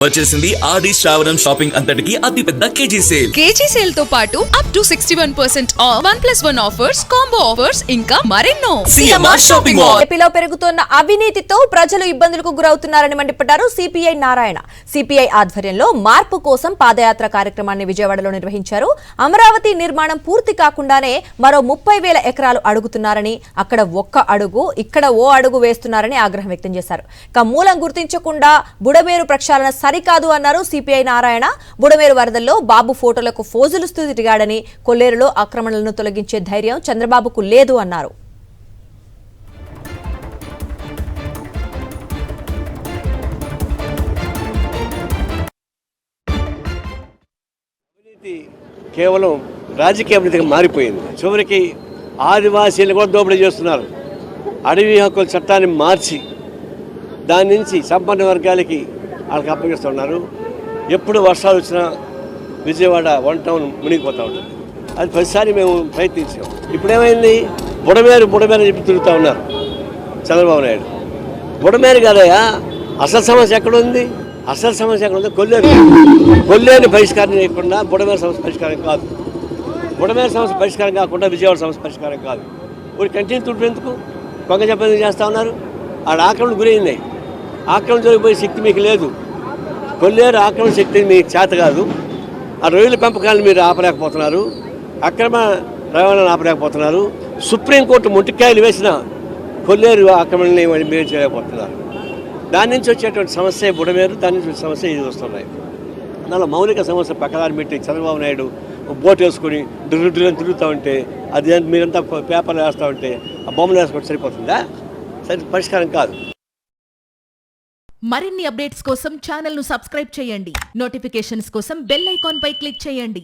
వచ్చేసింది ఆది శ్రావణం షాపింగ్ అంతటికి అతిపెద్ద కేజీ సేల్. కేజీ సేల్ తో పాటు up to 61% of 1+1 offers, combo offers ఇంకా మరెన్నో. CMR shopping mall. ఏపీలో పెరుగుతున్న అవినీతితో ప్రజలు ఇబ్బందులకు గురవుతున్నారని మండిపడ్డారు సిపిఐ నారాయణ. సిపిఐ ఆధ్వర్యంలో మార్పు కోసం పాదయాత్ర కార్యక్రమాన్ని విజయవాడలో నిర్వహించారు. అమరావతి నిర్మాణం పూర్తి కాకుండానే మరో 30,000 ఎకరాలు అడుగుతున్నారని, అక్కడ ఒక్క అడుగు ఇక్కడ ఓ అడుగు వేస్తున్నారని ఆగ్రహం వ్యక్తం చేశారు. ఇక మూలం గుర్తించకుండా బుడమేరు ప్రక్షాళన సరికాదు అన్నారు సిపిఐ నారాయణ. బుడమేరు వరదల్లో బాబు ఫోటోలకు ఫోజులుస్తూ తిరిగాడని, కొల్లేరులో ఆక్రమణలను తొలగించే ధైర్యం చంద్రబాబుకు లేదు అన్నారు. కేవలం రాజకీయ అభివృద్ధిగా మారిపోయింది. చివరికి ఆదివాసీలు కూడా దోపిడీ చేస్తున్నారు. అడవి హక్కుల చట్టాన్ని మార్చి దాని నుంచి సంపన్న వర్గాలకి వాళ్ళకి అప్పగిస్తున్నారు. ఎప్పుడు వర్షాలు వచ్చినా విజయవాడ వన్ టౌన్ మునిగిపోతూ ఉంటుంది. అది ప్రతిసారి మేము ప్రయత్నించాం. ఇప్పుడేమైంది, బుడమేరు చెప్పి తిరుగుతూ ఉన్నారు చంద్రబాబు నాయుడు. బుడమేరు కాదయా, అసలు సమస్య ఎక్కడుంది? అసలు సమస్య ఎక్కడుంది? కొల్లేరు పరిష్కారం చేయకుండా బుడమేరు సమస్య పరిష్కారం కాదు. బుడమేరు సమస్య పరిష్కారం కాకుండా విజయవాడ సమస్య పరిష్కారం కాదు. ఇప్పుడు కంటిన్యూ తుడిపి ఎందుకు కొంగ చెప్పేందుకు చేస్తూ ఉన్నారు? ఆడ ఆక్రమణ గురైంది. ఆక్రమణ జరిగిపోయే శక్తి మీకు లేదు. కొల్లేరు ఆక్రమణ శక్తి మీకు చేత కాదు. ఆ రొయ్యల పెంపకాలను మీరు ఆపలేకపోతున్నారు. అక్రమ రవాణాను ఆపలేకపోతున్నారు. సుప్రీంకోర్టు ముట్టికాయలు వేసిన కొల్లేరు ఆక్రమణని మీరు చేయలేకపోతున్నారు. దాని నుంచి వచ్చేటువంటి సమస్య బుడమేరు, దాని నుంచి వచ్చే సమస్య ఇది వస్తున్నాయి. దానిలో మౌలిక సమస్య పక్కదారి పెట్టి చంద్రబాబు నాయుడు బోట్ వేసుకొని డ్రిల్ని తిరుగుతూ ఉంటే, అది మీరంతా పేపర్లు వేస్తూ ఉంటే ఆ బొమ్మలు వేసుకుంటే సరిపోతుందా? సరి పరిష్కారం కాదు. మరిన్ని అప్డేట్స్ కోసం ఛానల్ ను సబ్స్క్రైబ్ చేయండి. నోటిఫికేషన్స్ కోసం బెల్ ఐకాన్ పై క్లిక్ చేయండి.